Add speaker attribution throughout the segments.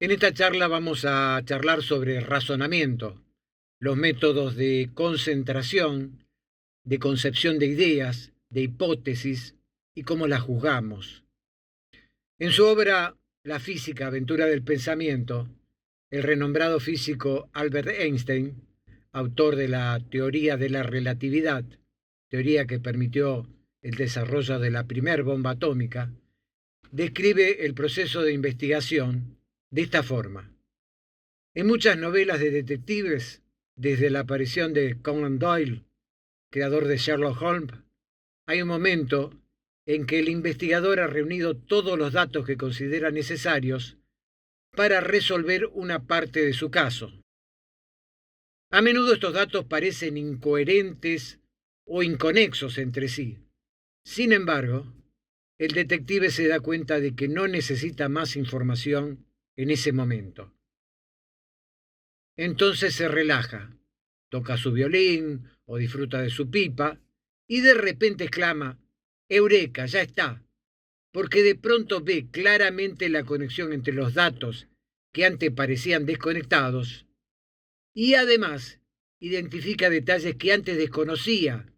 Speaker 1: En esta charla vamos a charlar sobre razonamiento, los métodos de concentración, de concepción de ideas, de hipótesis y cómo las juzgamos. En su obra La física, aventura del pensamiento, el renombrado físico Albert Einstein, autor de la teoría de la relatividad, teoría que permitió el desarrollo de la primera bomba atómica, describe el proceso de investigación de esta forma. En muchas novelas de detectives, desde la aparición de Conan Doyle, creador de Sherlock Holmes, hay un momento en que el investigador ha reunido todos los datos que considera necesarios para resolver una parte de su caso. A menudo estos datos parecen incoherentes o inconexos entre sí. Sin embargo, el detective se da cuenta de que no necesita más información en ese momento. Entonces se relaja, toca su violín o disfruta de su pipa y de repente exclama: ¡Eureka! Ya está. Porque de pronto ve claramente la conexión entre los datos que antes parecían desconectados y además identifica detalles que antes desconocía,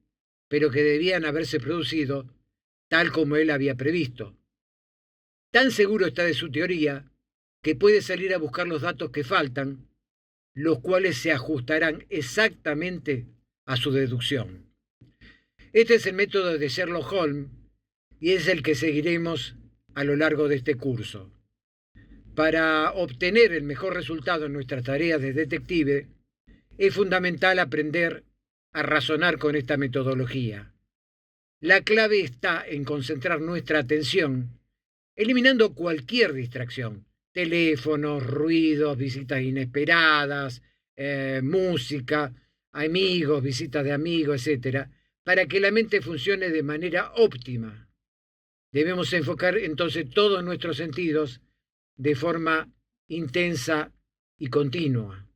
Speaker 1: pero que debían haberse producido tal como él había previsto. Tan seguro está de su teoría que puede salir a buscar los datos que faltan, los cuales se ajustarán exactamente a su deducción. Este es el método de Sherlock Holmes y es el que seguiremos a lo largo de este curso. Para obtener el mejor resultado en nuestras tareas de detective, es fundamental aprender a razonar con esta metodología. La clave está en concentrar nuestra atención, eliminando cualquier distracción: teléfonos, ruidos, visitas inesperadas, música, amigos, visitas de amigos, etc., para que la mente funcione de manera óptima. Debemos enfocar entonces todos nuestros sentidos de forma intensa y continua.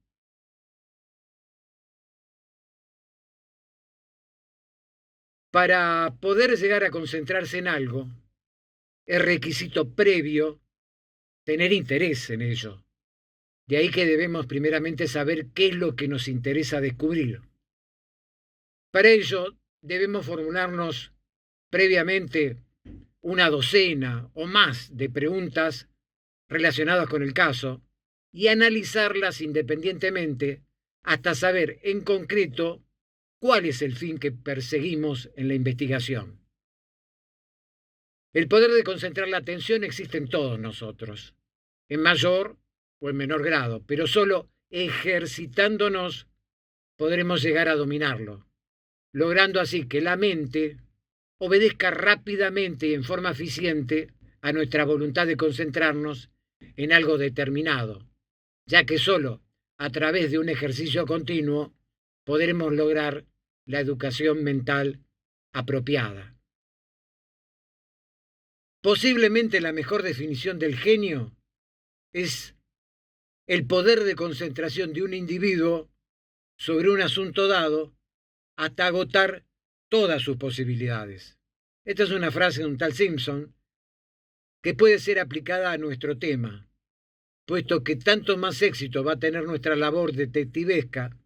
Speaker 1: Para poder llegar a concentrarse en algo, es requisito previo tener interés en ello. De ahí que debemos primeramente saber qué es lo que nos interesa descubrir. Para ello, debemos formularnos previamente una docena o más de preguntas relacionadas con el caso y analizarlas independientemente hasta saber en concreto cuál es el fin que perseguimos en la investigación. El poder de concentrar la atención existe en todos nosotros, en mayor o en menor grado, pero solo ejercitándonos podremos llegar a dominarlo, logrando así que la mente obedezca rápidamente y en forma eficiente a nuestra voluntad de concentrarnos en algo determinado, ya que solo a través de un ejercicio continuo podremos lograr la educación mental apropiada. Posiblemente la mejor definición del genio es el poder de concentración de un individuo sobre un asunto dado hasta agotar todas sus posibilidades. Esta es una frase de un tal Simpson que puede ser aplicada a nuestro tema, puesto que tanto más éxito va a tener nuestra labor detectivesca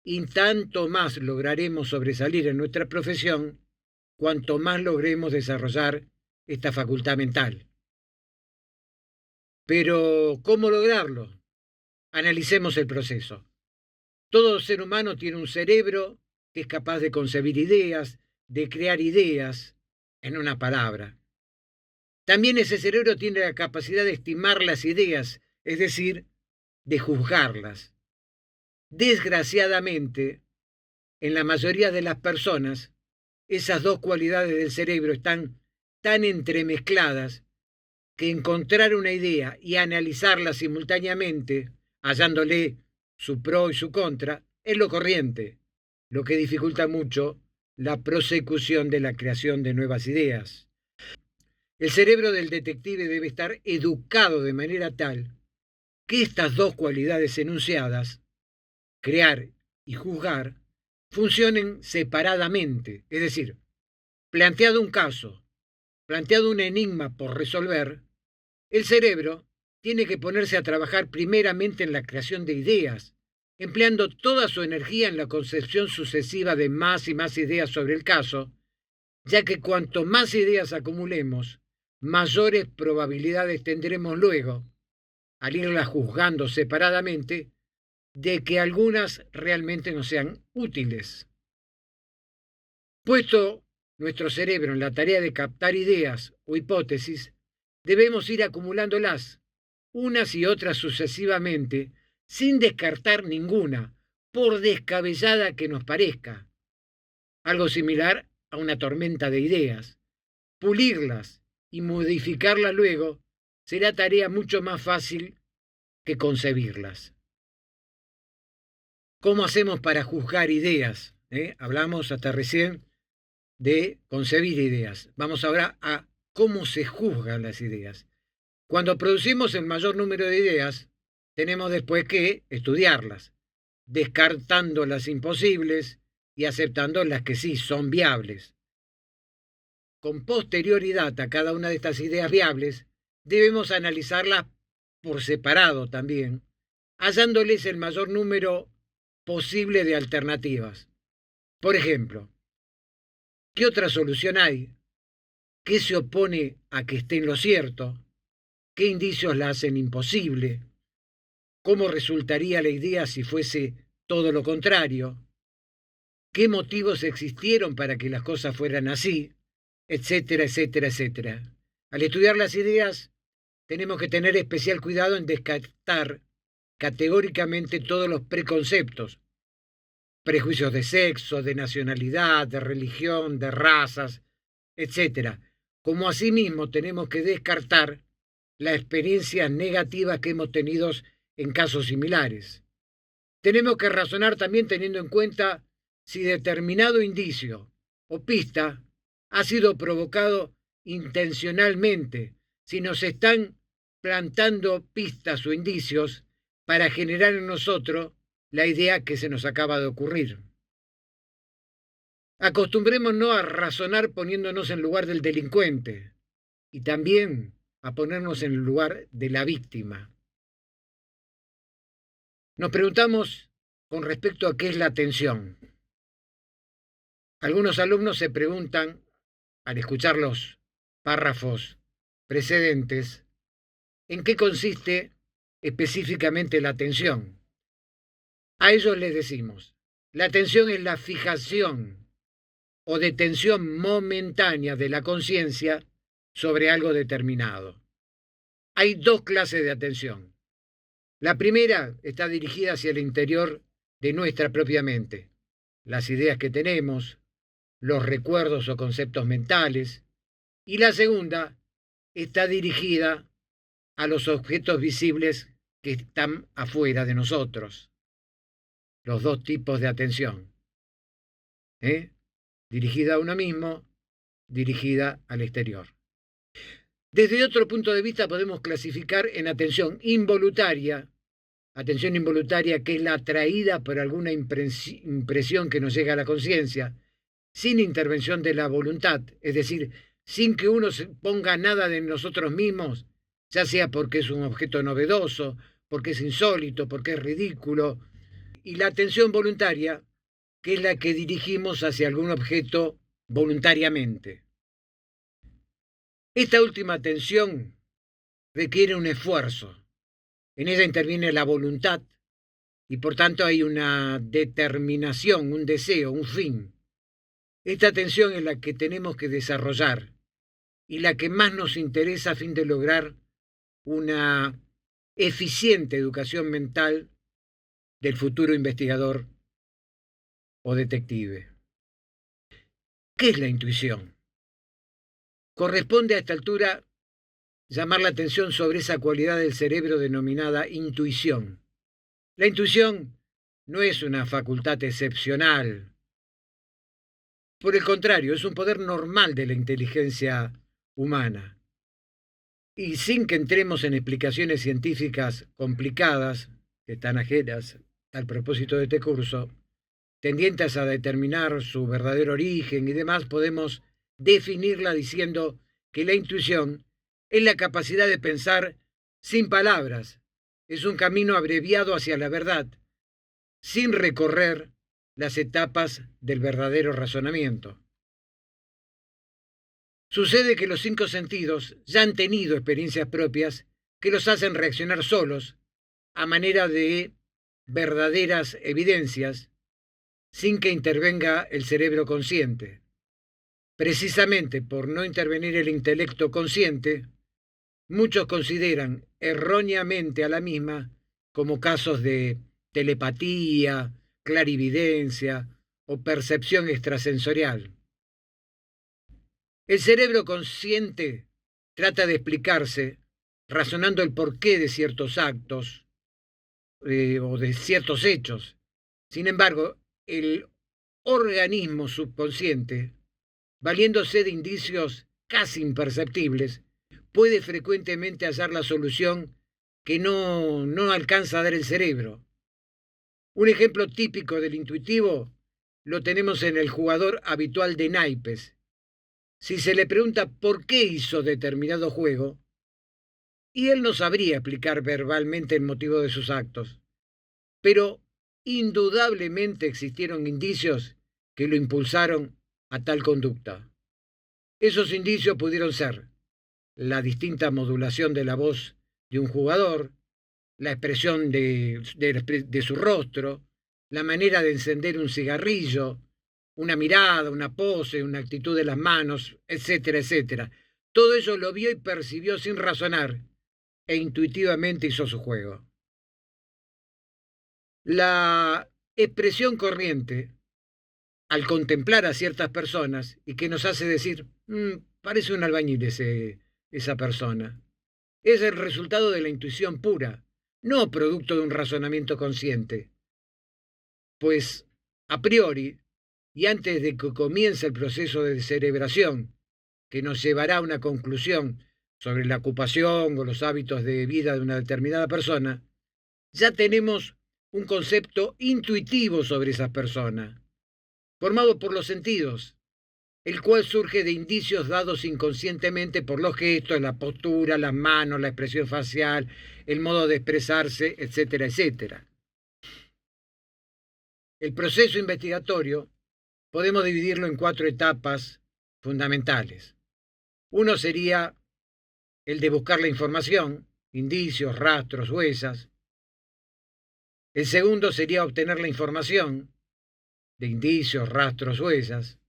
Speaker 1: y tanto más lograremos sobresalir en nuestra profesión, cuanto más logremos desarrollar esta facultad mental. Pero, ¿cómo lograrlo? Analicemos el proceso. Todo ser humano tiene un cerebro que es capaz de concebir ideas, de crear ideas, en una palabra. También ese cerebro tiene la capacidad de estimar las ideas, es decir, de juzgarlas. Desgraciadamente, en la mayoría de las personas, esas dos cualidades del cerebro están tan entremezcladas que encontrar una idea y analizarla simultáneamente, hallándole su pro y su contra, es lo corriente, lo que dificulta mucho la prosecución de la creación de nuevas ideas. El cerebro del detective debe estar educado de manera tal que estas dos cualidades enunciadas, crear y juzgar, funcionen separadamente. Es decir, planteado un caso, planteado un enigma por resolver, el cerebro tiene que ponerse a trabajar primeramente en la creación de ideas, empleando toda su energía en la concepción sucesiva de más y más ideas sobre el caso, ya que cuanto más ideas acumulemos, mayores probabilidades tendremos luego, al irlas juzgando separadamente, de que algunas realmente no sean útiles. Puesto nuestro cerebro en la tarea de captar ideas o hipótesis, debemos ir acumulándolas, unas y otras sucesivamente, sin descartar ninguna, por descabellada que nos parezca. Algo similar a una tormenta de ideas. Pulirlas y modificarlas luego será tarea mucho más fácil que concebirlas. ¿Cómo hacemos para juzgar ideas? Hablamos hasta recién de concebir ideas. Vamos ahora a cómo se juzgan las ideas. Cuando producimos el mayor número de ideas, tenemos después que estudiarlas, descartando las imposibles y aceptando las que sí son viables. Con posterioridad a cada una de estas ideas viables, debemos analizarlas por separado también, hallándoles el mayor número posible de alternativas. Por ejemplo, ¿qué otra solución hay? ¿Qué se opone a que esté en lo cierto? ¿Qué indicios la hacen imposible? ¿Cómo resultaría la idea si fuese todo lo contrario? ¿Qué motivos existieron para que las cosas fueran así? Etcétera, etcétera, etcétera. Al estudiar las ideas, tenemos que tener especial cuidado en descartar categóricamente todos los preconceptos, prejuicios de sexo, de nacionalidad, de religión, de razas, etcétera. Como asimismo tenemos que descartar las experiencias negativas que hemos tenido en casos similares. Tenemos que razonar también teniendo en cuenta si determinado indicio o pista ha sido provocado intencionalmente, si nos están plantando pistas o indicios para generar en nosotros la idea que se nos acaba de ocurrir. Acostumbrémonos a razonar poniéndonos en lugar del delincuente y también a ponernos en el lugar de la víctima. Nos preguntamos con respecto a qué es la atención. Algunos alumnos se preguntan, al escuchar los párrafos precedentes, ¿en qué consiste específicamente la atención? A ellos les decimos, la atención es la fijación o detención momentánea de la conciencia sobre algo determinado. Hay dos clases de atención. La primera está dirigida hacia el interior de nuestra propia mente, las ideas que tenemos, los recuerdos o conceptos mentales, y la segunda está dirigida a los objetos visibles que están afuera de nosotros. Los dos tipos de atención. Dirigida a uno mismo, dirigida al exterior. Desde otro punto de vista podemos clasificar en atención involuntaria que es la atraída por alguna impresión que nos llega a la conciencia, sin intervención de la voluntad, es decir, sin que uno se ponga nada de nosotros mismos, ya sea porque es un objeto novedoso, porque es insólito, porque es ridículo, y la atención voluntaria, que es la que dirigimos hacia algún objeto voluntariamente. Esta última atención requiere un esfuerzo. En ella interviene la voluntad y por tanto hay una determinación, un deseo, un fin. Esta atención es la que tenemos que desarrollar y la que más nos interesa a fin de lograr una eficiente educación mental del futuro investigador o detective. ¿Qué es la intuición? Corresponde a esta altura llamar la atención sobre esa cualidad del cerebro denominada intuición. La intuición no es una facultad excepcional. Por el contrario, es un poder normal de la inteligencia humana. Y sin que entremos en explicaciones científicas complicadas, que están ajenas al propósito de este curso, tendientes a determinar su verdadero origen y demás, podemos definirla diciendo que la intuición es la capacidad de pensar sin palabras. Es un camino abreviado hacia la verdad, sin recorrer las etapas del verdadero razonamiento. Sucede que los 5 sentidos ya han tenido experiencias propias que los hacen reaccionar solos, a manera de verdaderas evidencias, sin que intervenga el cerebro consciente. Precisamente por no intervenir el intelecto consciente, muchos consideran erróneamente a la misma como casos de telepatía, clarividencia o percepción extrasensorial. El cerebro consciente trata de explicarse razonando el porqué de ciertos actos o de ciertos hechos. Sin embargo, el organismo subconsciente, valiéndose de indicios casi imperceptibles, puede frecuentemente hallar la solución que no alcanza a dar el cerebro. Un ejemplo típico del intuitivo lo tenemos en el jugador habitual de naipes. Si se le pregunta por qué hizo determinado juego, y él no sabría explicar verbalmente el motivo de sus actos, pero indudablemente existieron indicios que lo impulsaron a tal conducta. Esos indicios pudieron ser la distinta modulación de la voz de un jugador, la expresión de su rostro, la manera de encender un cigarrillo, una mirada, una pose, una actitud de las manos, etcétera, etcétera. Todo ello lo vio y percibió sin razonar e intuitivamente hizo su juego. La expresión corriente, al contemplar a ciertas personas y que nos hace decir, parece un albañil esa persona, es el resultado de la intuición pura, no producto de un razonamiento consciente. Pues, a priori, y antes de que comience el proceso de cerebración, que nos llevará a una conclusión sobre la ocupación o los hábitos de vida de una determinada persona, ya tenemos un concepto intuitivo sobre esa persona, formado por los sentidos, el cual surge de indicios dados inconscientemente por los gestos, la postura, las manos, la expresión facial, el modo de expresarse, etcétera, etcétera. El proceso investigatorio podemos dividirlo en 4 etapas fundamentales. Uno sería el de buscar la información, indicios, rastros, huellas. El segundo sería obtener la información de indicios, rastros, huellas.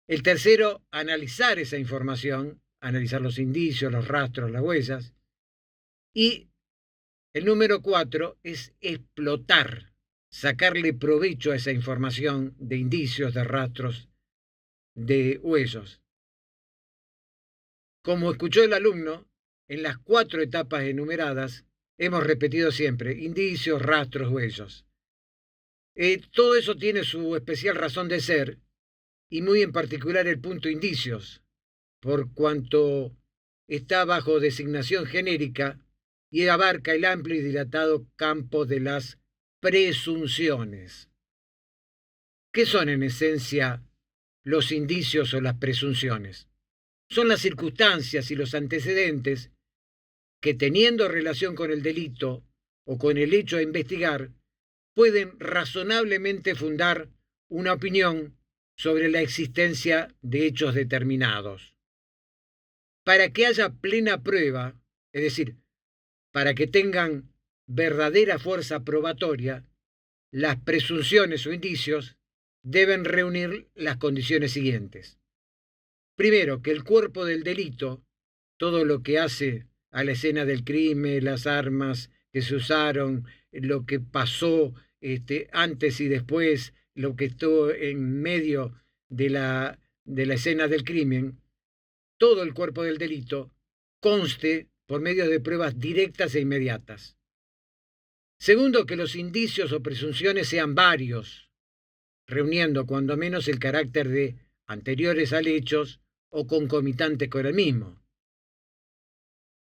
Speaker 1: El tercero, analizar esa información, analizar los indicios, los rastros, las huellas. Y el número 4 es explotar, sacarle provecho a esa información de indicios, de rastros, de huellas. Como escuchó el alumno, en las 4 etapas enumeradas hemos repetido siempre indicios, rastros, huellas. Todo eso tiene su especial razón de ser y muy en particular el punto indicios, por cuanto está bajo designación genérica y abarca el amplio y dilatado campo de las presunciones. ¿Qué son en esencia los indicios o las presunciones? Son las circunstancias y los antecedentes que, teniendo relación con el delito o con el hecho a investigar, pueden razonablemente fundar una opinión sobre la existencia de hechos determinados. Para que haya plena prueba, es decir, para que tengan verdadera fuerza probatoria, las presunciones o indicios deben reunir las condiciones siguientes. Primero, que el cuerpo del delito, todo lo que hace a la escena del crimen, las armas que se usaron, lo que pasó antes y después, lo que estuvo en medio de la escena del crimen, todo el cuerpo del delito conste por medio de pruebas directas e inmediatas. Segundo, que los indicios o presunciones sean varios, reuniendo cuando menos el carácter de anteriores al hechos o concomitantes con el mismo.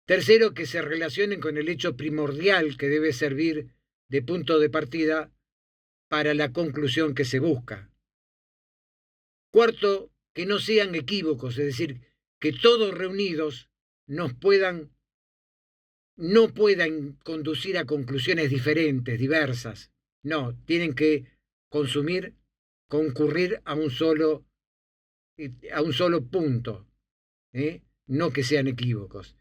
Speaker 1: Tercero, que se relacionen con el hecho primordial que debe servir de punto de partida para la conclusión que se busca. Cuarto, que no sean equívocos, es decir, que todos reunidos nos puedan no puedan conducir a conclusiones diferentes, diversas. No, tienen que concurrir a un solo punto, no que sean equívocos.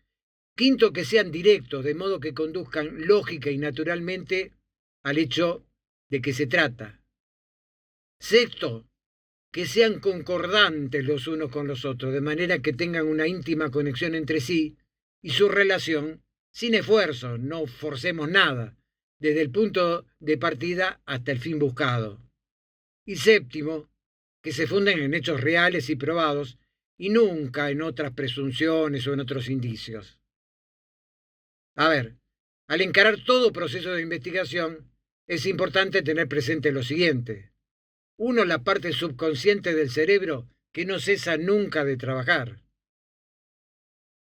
Speaker 1: Quinto, que sean directos, de modo que conduzcan lógica y naturalmente al hecho de que se trata. Sexto, que sean concordantes los unos con los otros, de manera que tengan una íntima conexión entre sí y su relación sin esfuerzo, no forcemos nada, desde el punto de partida hasta el fin buscado. Y séptimo, que se funden en hechos reales y probados y nunca en otras presunciones o en otros indicios. A ver, al encarar todo proceso de investigación, es importante tener presente lo siguiente. Uno, la parte subconsciente del cerebro que no cesa nunca de trabajar.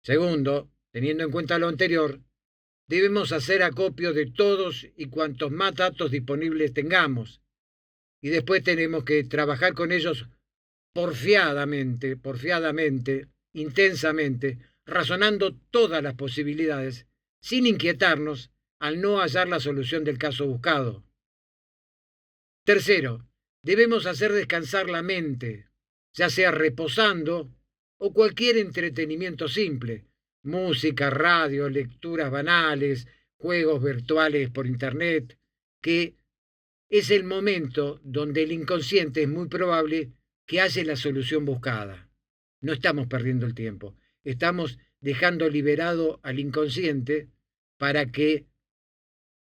Speaker 1: Segundo, teniendo en cuenta lo anterior, debemos hacer acopio de todos y cuantos más datos disponibles tengamos. Y después tenemos que trabajar con ellos porfiadamente, intensamente, razonando todas las posibilidades, sin inquietarnos al no hallar la solución del caso buscado. Tercero, debemos hacer descansar la mente, ya sea reposando o cualquier entretenimiento simple, música, radio, lecturas banales, juegos virtuales por internet, que es el momento donde el inconsciente es muy probable que halle la solución buscada. No estamos perdiendo el tiempo, estamos dejando liberado al inconsciente para que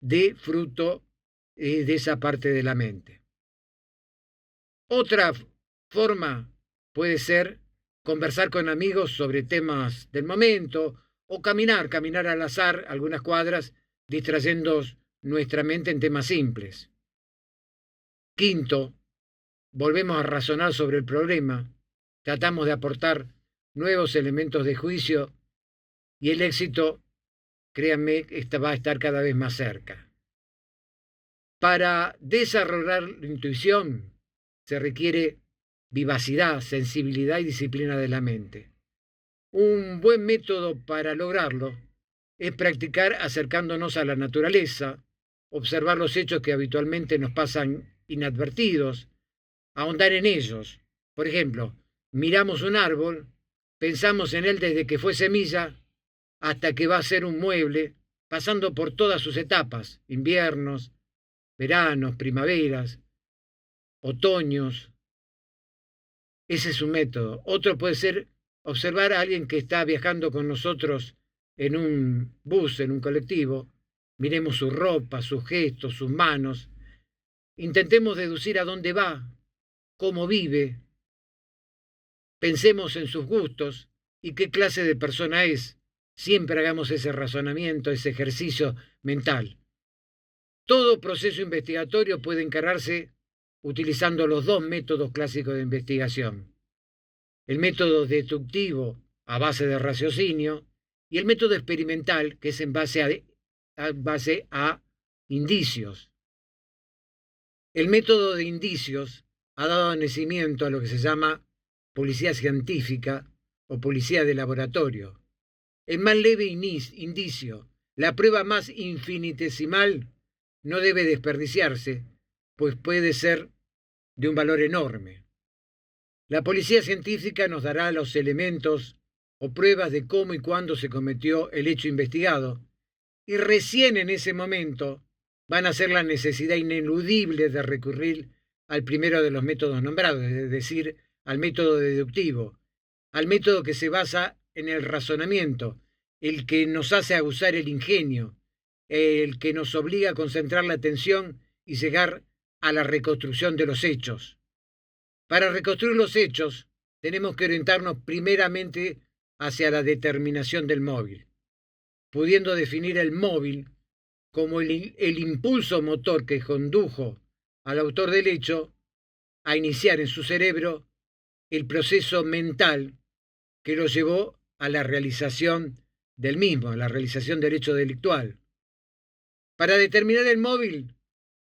Speaker 1: dé fruto de esa parte de la mente. Otra forma puede ser conversar con amigos sobre temas del momento o caminar al azar algunas cuadras, distrayendo nuestra mente en temas simples. Quinto, volvemos a razonar sobre el problema, tratamos de aportar nuevos elementos de juicio y el éxito, créanme, va a estar cada vez más cerca. Para desarrollar la intuición se requiere vivacidad, sensibilidad y disciplina de la mente. Un buen método para lograrlo es practicar acercándonos a la naturaleza, observar los hechos que habitualmente nos pasan inadvertidos, ahondar en ellos. Por ejemplo, miramos un árbol, pensamos en él desde que fue semilla hasta que va a ser un mueble, pasando por todas sus etapas, inviernos, veranos, primaveras, otoños. Ese es un método. Otro puede ser observar a alguien que está viajando con nosotros en un bus, en un colectivo. Miremos su ropa, sus gestos, sus manos. Intentemos deducir a dónde va, cómo vive. Pensemos en sus gustos y qué clase de persona es. Siempre hagamos ese razonamiento, ese ejercicio mental. Todo proceso investigatorio puede encararse utilizando los dos métodos clásicos de investigación. El método deductivo a base de raciocinio y el método experimental que es en base a indicios. El método de indicios ha dado nacimiento a lo que se llama policía científica o policía de laboratorio. El más leve indicio, la prueba más infinitesimal, no debe desperdiciarse, pues puede ser de un valor enorme. La policía científica nos dará los elementos o pruebas de cómo y cuándo se cometió el hecho investigado, y recién en ese momento van a ser la necesidad ineludible de recurrir al primero de los métodos nombrados, es decir, al método deductivo, al método que se basa en el razonamiento, el que nos hace aguzar el ingenio, el que nos obliga a concentrar la atención y llegar a la reconstrucción de los hechos. Para reconstruir los hechos, tenemos que orientarnos primeramente hacia la determinación del móvil, pudiendo definir el móvil como el impulso motor que condujo al autor del hecho a iniciar en su cerebro el proceso mental que lo llevó a la realización del mismo, a la realización del hecho delictual. Para determinar el móvil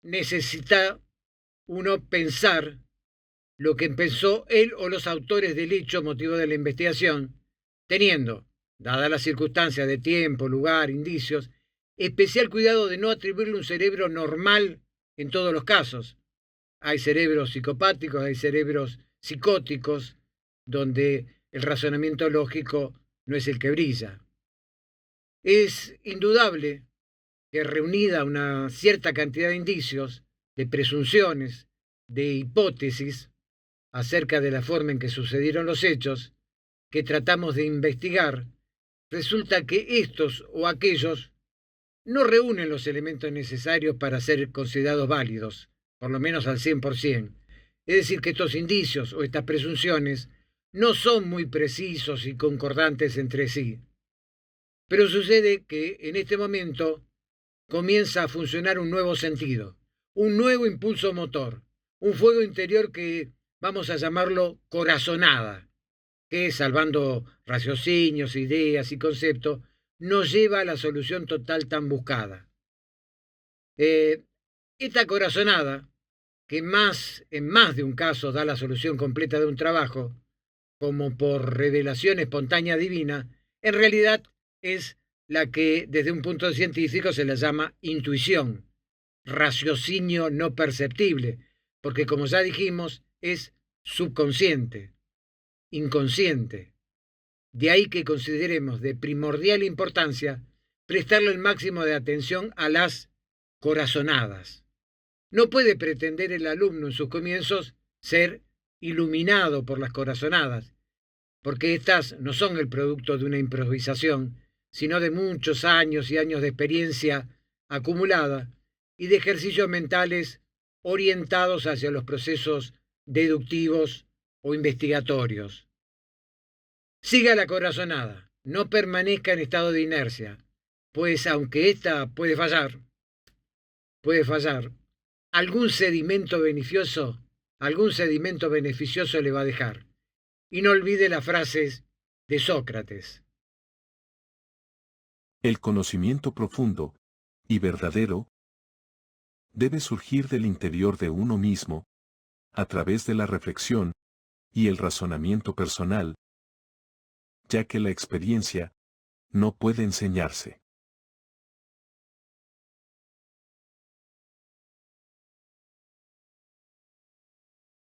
Speaker 1: necesita uno pensar lo que pensó él o los autores del hecho motivo de la investigación, teniendo dada la circunstancia de tiempo, lugar, indicios, especial cuidado de no atribuirle un cerebro normal en todos los casos. Hay cerebros psicopáticos, hay cerebros psicóticos, donde el razonamiento lógico no es el que brilla. Es indudable que reunida una cierta cantidad de indicios, de presunciones, de hipótesis acerca de la forma en que sucedieron los hechos, que tratamos de investigar, resulta que estos o aquellos no reúnen los elementos necesarios para ser considerados válidos, por lo menos al 100%. Es decir, que estos indicios o estas presunciones no son muy precisos y concordantes entre sí. Pero sucede que en este momento comienza a funcionar un nuevo sentido, un nuevo impulso motor, un fuego interior que vamos a llamarlo corazonada, que, salvando raciocinios, ideas y conceptos, nos lleva a la solución total tan buscada. Esta corazonada, que en más de un caso da la solución completa de un trabajo, como por revelación espontánea divina, en realidad es la que desde un punto científico se la llama intuición, raciocinio no perceptible, porque como ya dijimos, es subconsciente, inconsciente. De ahí que consideremos de primordial importancia prestarle el máximo de atención a las corazonadas. No puede pretender el alumno en sus comienzos ser iluminado por las corazonadas, porque éstas no son el producto de una improvisación, sino de muchos años y años de experiencia acumulada y de ejercicios mentales orientados hacia los procesos deductivos o investigatorios. Siga la corazonada, no permanezca en estado de inercia, pues aunque ésta puede fallar, algún sedimento beneficioso le va a dejar. Y no olvide las frases de Sócrates.
Speaker 2: El conocimiento profundo y verdadero debe surgir del interior de uno mismo, a través de la reflexión y el razonamiento personal, ya que la experiencia no puede enseñarse.